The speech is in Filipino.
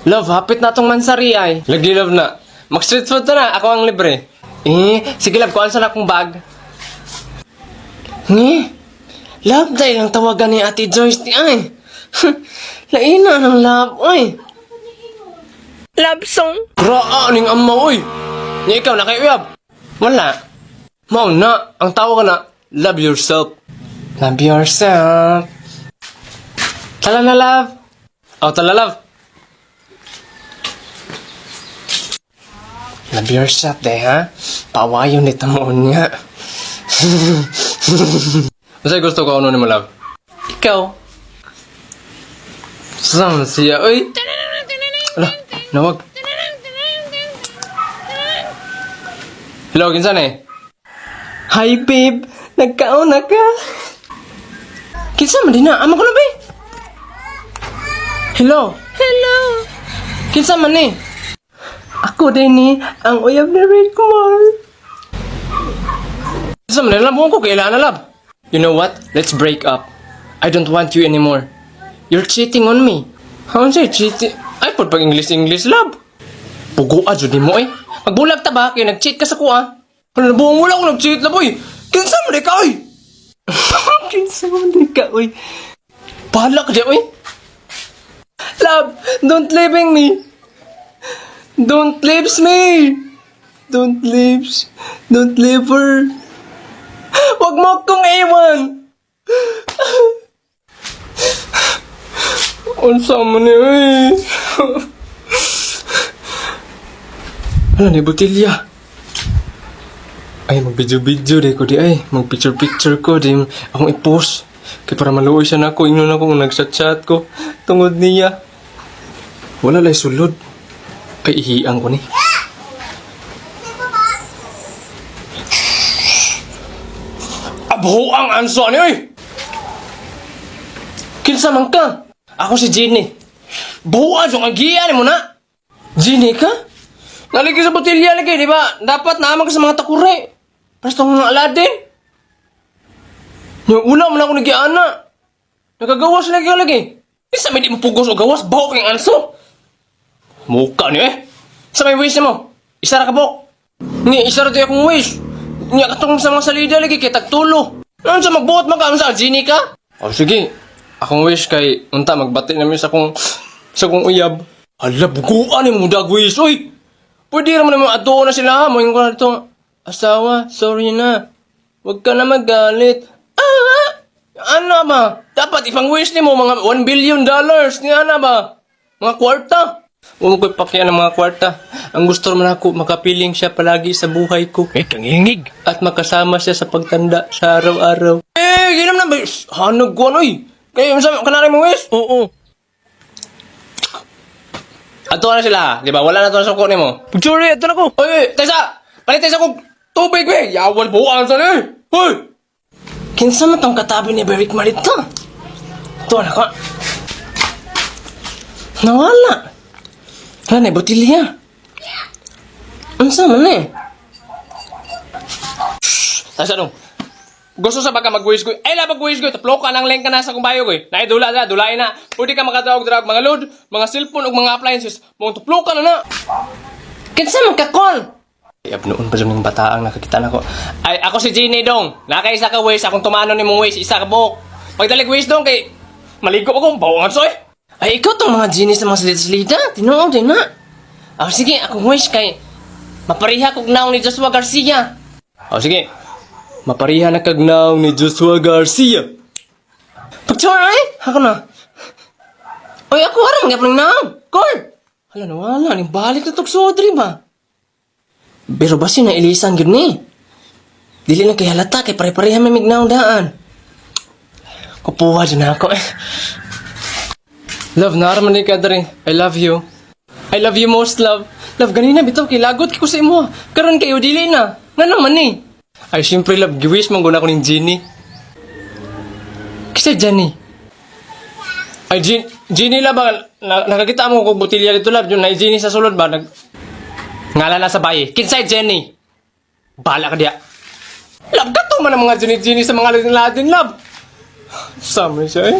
Love, hapit na tong mansari ay. Lagi love na. Mag-street food to na, ako ang libre. Sige love, kuhaan sa akong bag. Love, dahil lang tawagan ni Ate Joyce di ay. Laina ng love, ay. Love song. Graaning amma, oy. Ni ikaw na kayo, Yab. Wala. Mauna, ang tawag ka na, love yourself. Love yourself. Tala na, love. Tala, love. Love yourself, de, ha? Pawayon nito mo niya. Masay gusto ko ano ni mo, love? Ikaw. Saan siya, oy? Ala, nawag. Hello, kinsan eh? Hi, babe. Nagkauna ka. Kinsan man din na? Ama ko na, babe. Hello. Hello. Kinsan man eh? Ako din eh, ang uyab na Red Kumar. Kinsan man din, love ko. Kailangan na, love. You know what? Let's break up. I don't want you anymore. You're cheating on me. How say cheating? Ay, pag English, love. Puguan, dyan mo eh. Magbulag ta ba? Kaya nag-cheat ka sa kuha. Ano, nabuong wala ako nag-cheat, love, oy. Kinsa mo di ka, oy. Kinsa mo di ka, oy. Bahala ka dyan, oy. Love, don't leaving me. Don't leaves me. Don't leaves. Don't leave her. Huwag mo akong iwan. Unsa mo ni, oy. Ano ni botilya? Ay, mag-video-video dahil ko di ay. Mag-picture-picture ko di akong i-post. Kaya para maluoy siya na ako. Ingnon ako kung nag-chat ko. Tungod niya. Wala lay sulod. Ay, ihiang ko ni. Abo ang anso ni, oy! Kinsa man ka? Ako si Jenny. Buwan yung agiyan mo na. Jenny ka? Nalagi sa botilya lagi, di ba? Dapat naman ka sa mga takure. Basta mga Aladdin. Yung una mo na ako nagiana. Nagagawas lagi. Isa may di mo pugos o gawas, baho kang anso. Mukha niyo eh. Sa may wish mo. Isara ka bok. Ni, isara tayo akong wish. Niya katong sa mga salida lagi, kaya tagtulo. Ano sa magbuot mo ka? Sa Jenny ka? O sige. Akong wish kay, unta, magbati namin sa kong uyab. Hala, buguan ni mo dagwish, oy! Pwede naman naman adoon na sila, ha? Mga ko na ito, asawa, sorry na. Huwag ka na magalit. Ano ba? Dapat ipang wish ni mo, mga $1 billion. Nga na ba? Mga kwarta. Huwag ko ipakyan ng mga kwarta. Ang gusto naman ako, makapiling siya palagi sa buhay ko. Kangingig. At makasama siya sa pagtanda sa araw-araw. Ginam na ba? Hanag ko, anoy. Kayo, kanari mo wish? Oo. Ato na sila, di ba? Wala na ito na suko ni mo. Picture, ito na ko. Oy, Tessa! Palit Tessa kong tubig, we! Yawan buwan sa ni! Hoy! Kinsa mo tong katabi ni Beric Marita? Ito na ka. Nawala. Wala na, botilya. Ansa man eh? Shhh! Tessa dong. Gusto sa baka mag-wish ko. Ay, mag-wish ko. Taplo ka ng link ka na sa kumbayo ko. Naidula na, dulain na. Pwede ka makatawag drag, mga load, mga cellphone, o mga appliances. Mga taplo ka na. Kinsa man ka-call? Ay, abnoon pa dyan ng bataang nakakita na ko. Ay, ako si Jenny dong. Nakaisa ka wish, akong tumano ni mong wish, isa ka buhok. Pagdalig wish dong kay maligo ako, bawangan soy. Ay, ikaw tong mga Jenny sa mga salita-salita. Tinuod din na. Ako sige, akong wish kay mapariha kog naong ni Joshua Garcia. O sige. Mapariha na kagnaw ni Joshua Garcia. Pagtsura eh? Ako na. Oy, ako harang nga pang naam. Call! Hala na wala. Ning balik na tugsodri ba? Pero basi na ilisan yun ni. Dili na kay halata kay pare-pareha may mignaw daan. Kupuha dyan ako eh. Love, naraman ni kadari. I love you. I love you most, love. Love, ganina bitaw kay lagot ko sa imo. Karon kayo dili na. Nga naman eh. Ay, siyempre, love, giwish mong guna ko ng Jenny. Kasi Jenny. Ay, Jenny, love, nakakita mo kung botilya dito, love, yung na Jenny sa sulod ba? Ngala na sa bayi. Kinsay Jenny? Bala ka diya. Love, gato man ang mga Jenny sa mga Latin, love. Sama siya eh.